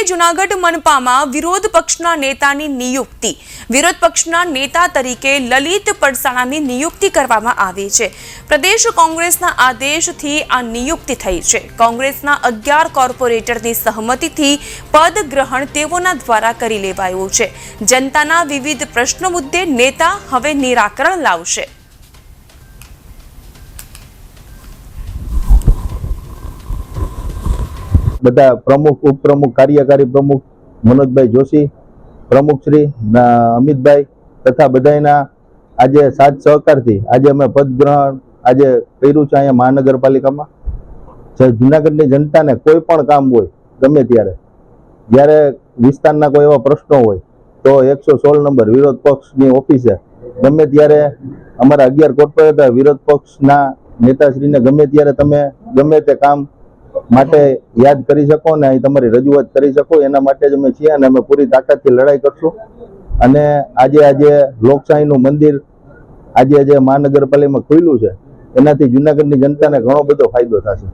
જૂનાગઢ મનપામાં વિરોધ પક્ષના નેતાની નિયુક્તિ. વિરોધ પક્ષના નેતા તરીકે લલિત પડસાણાની નિયુક્તિ કરવામાં આવી છે. પ્રદેશ કોંગ્રેસના આદેશથી આ નિયુક્તિ થઈ છે. કોંગ્રેસના 11 કોર્પોરેટરની સહમતિથી પદ ગ્રહણ તેઓના દ્વારા કરી લેવાયું છે. જનતાના વિવિધ પ્રશ્નો મુદ્દે નેતા હવે નિરાકરણ લાવશે. બધા પ્રમુખ, ઉપપ્રમુખ, કાર્યકારી પ્રમુખ મનોજભાઈ જોશી, પ્રમુખ શ્રી અમિતભાઈ તથા બધાના આજે સાથ સહકારથી આજે અમે પદગ્રહણ આજે કર્યું છે. અહીંયા મહાનગરપાલિકામાં જૂનાગઢની જનતાને કોઈ પણ કામ હોય ગમે ત્યારે, જ્યારે વિસ્તારના કોઈ એવા પ્રશ્નો હોય તો 116 નંબર વિરોધ પક્ષની ઓફિસે ગમે ત્યારે અમારા 11 કોર્પોરેટર વિરોધ પક્ષના નેતાશ્રીને ગમે ત્યારે તમે ગમે તે કામ માટે યાદ કરી શકો ને અહીં તમારી રજૂઆત કરી શકો. એના માટે જ અમે છીએ અને અમે પૂરી તાકાતથી લડાઈ કરશું. અને આજે લોકશાહીનું મંદિર આજે મહાનગરપાલિકામાં ખુલ્યું છે, એનાથી જૂનાગઢની જનતાને ઘણો બધો ફાયદો થશે.